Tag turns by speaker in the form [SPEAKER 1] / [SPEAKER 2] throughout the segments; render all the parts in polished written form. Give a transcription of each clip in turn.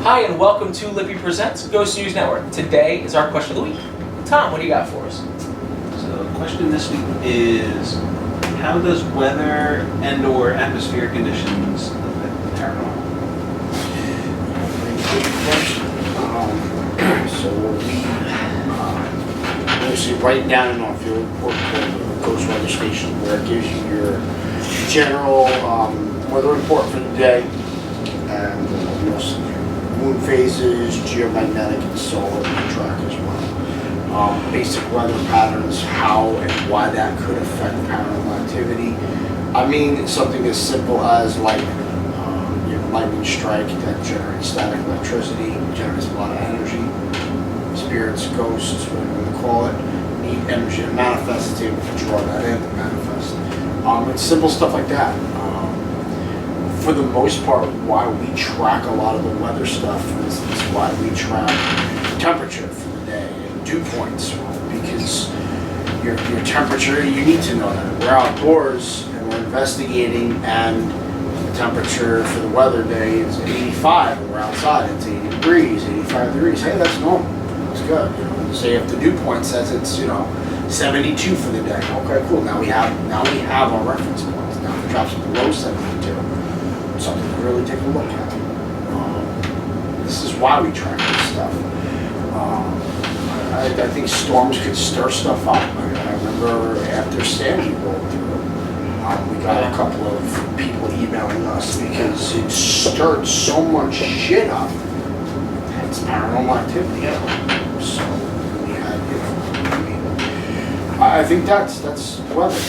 [SPEAKER 1] Hi, and welcome to Lippy Presents Ghost News Network. Today is our question of the week. Tom, what do you got for us?
[SPEAKER 2] So the question this week is, how does weather and or atmospheric conditions affect the paranormal?
[SPEAKER 3] Good question. So we mostly write down in our field report called the Ghost Weather Station, where it gives you your general weather report for the day, and most moon phases, geomagnetic and solar we can track as well. Basic weather patterns, how and why that could affect paranormal activity. I mean, something as simple as like lightning strike that generates static electricity, generates a lot of energy. Spirits, ghosts, whatever you want to call it, need energy to manifest. It's able to draw that in to manifest. It's simple stuff like that. For the most part, why we track a lot of the weather stuff is why we track temperature for the day and dew points, because your temperature, you need to know that. We're outdoors and we're investigating, and the temperature for the weather day is 85, and we're outside, it's 80 degrees, 85 degrees. Hey, that's normal. That's good. Say if the dew point says it's 72 for the day. Okay, cool. Now we have our reference points. Now if it drops below 72, something to really take a look at. This is why we track this stuff. I think storms could stir stuff up. I remember after Sandy rolled through, we got a couple of people emailing us because it stirred so much shit up. It's paranormal activity. So we had, I think that's weather.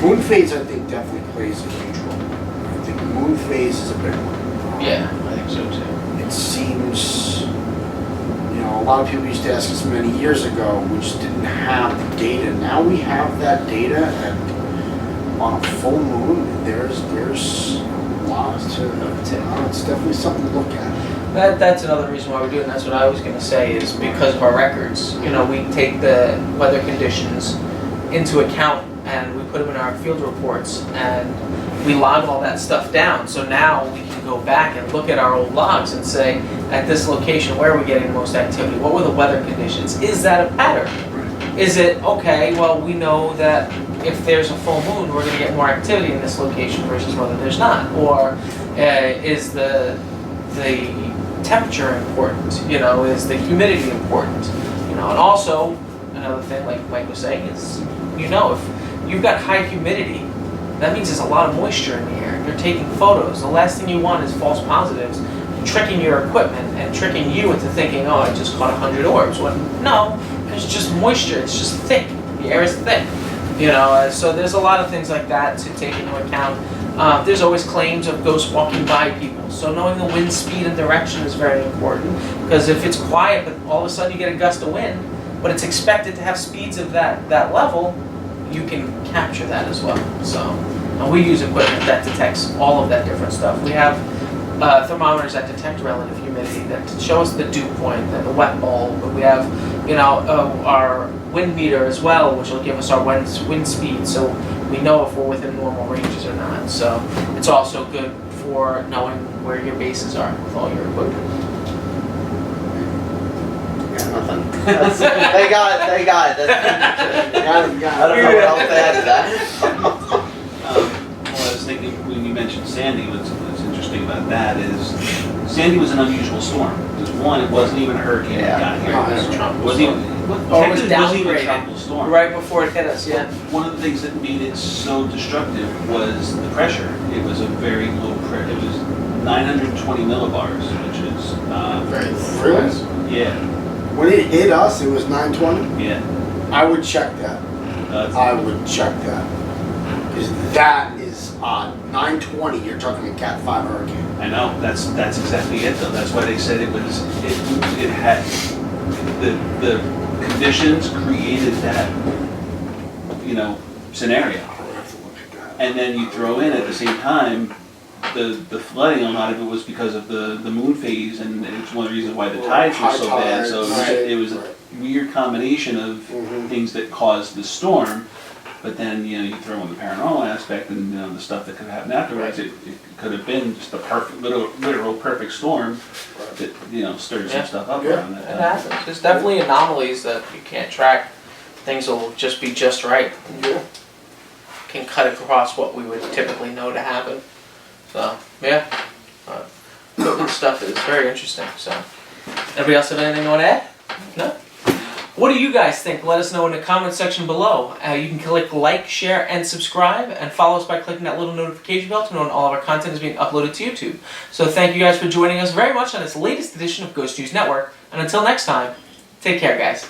[SPEAKER 3] Moon phase, I think, definitely plays a huge role. I think moon phase is a big one.
[SPEAKER 1] Yeah, I think so too.
[SPEAKER 3] It seems, a lot of people used to ask us many years ago, we just didn't have the data. Now we have that data, and on a full moon, there's a lot to, it's definitely something to look at.
[SPEAKER 1] That's another reason why we do it, and that's what I was going to say, is because of our records. We take the weather conditions into account, and we put them in our field reports, and we log all that stuff down. So now we can go back and look at our old logs and say, at this location, where are we getting the most activity? What were the weather conditions? Is that a pattern? Is it, okay, well, we know that if there's a full moon, we're going to get more activity in this location versus whether there's not? Or is the temperature important? Is the humidity important? And also, another thing, like Mike was saying, is, if you've got high humidity, that means there's a lot of moisture in the air. You're taking photos. The last thing you want is false positives tricking your equipment and tricking you into thinking, oh, I just caught 100 orbs. When no, it's just moisture. It's just thick. The air is thick. So there's a lot of things like that to take into account. There's always claims of ghosts walking by people. So knowing the wind speed and direction is very important, because if it's quiet but all of a sudden you get a gust of wind, but it's expected to have speeds of that level, you can capture that as well. So, and we use equipment that detects all of that different stuff. We have thermometers that detect relative humidity, that show us the dew point, and the wet bulb. We have, our wind meter as well, which will give us our wind speed, so we know if we're within normal ranges or not. So it's also good for knowing where your bases are with all your equipment.
[SPEAKER 4] Nothing. They got it. That's I don't know what else to add to that.
[SPEAKER 2] I was thinking when you mentioned Sandy, what's interesting about that is Sandy was an unusual storm. Because one, it wasn't even a hurricane when it got here.
[SPEAKER 1] It was a tropical storm.
[SPEAKER 2] It was
[SPEAKER 1] downgraded
[SPEAKER 2] wasn't even a tropical storm.
[SPEAKER 1] right before it hit us. Yeah.
[SPEAKER 2] One of the things that made it so destructive was the pressure. It was a very low pressure. It was 920 millibars, which is
[SPEAKER 3] Really?
[SPEAKER 2] yeah.
[SPEAKER 3] When it hit us, it was 920.
[SPEAKER 2] Yeah.
[SPEAKER 3] I would check that. I would check that. Because that is odd. 920, you're talking a Cat 5 hurricane.
[SPEAKER 2] I know. That's exactly it, though. That's why they said it had the conditions created that scenario.
[SPEAKER 3] I'll have to look at that.
[SPEAKER 2] And then you throw in at the same time the flooding. A lot of it was because of the moon phase, and it's one of the reasons why the tides were so bad. So it was a weird combination of things that caused the storm. But then you throw in the paranormal aspect and the stuff that could happen afterwards. It could have been just a perfect, literal perfect storm stirred
[SPEAKER 1] Yeah.
[SPEAKER 2] some stuff up
[SPEAKER 3] Yeah.
[SPEAKER 2] around that
[SPEAKER 1] It
[SPEAKER 2] time.
[SPEAKER 1] happens. There's definitely anomalies that you can't track. Things will just be just right.
[SPEAKER 3] Yeah.
[SPEAKER 1] Can cut across what we would typically know to happen. So, yeah. Equipment stuff is very interesting. So, anybody else have anything you want to add? No? What do you guys think? Let us know in the comment section below. You can click like, share, and subscribe, and follow us by clicking that little notification bell to know when all of our content is being uploaded to YouTube. So thank you guys for joining us very much on this latest edition of Ghost News Network. And until next time, take care, guys.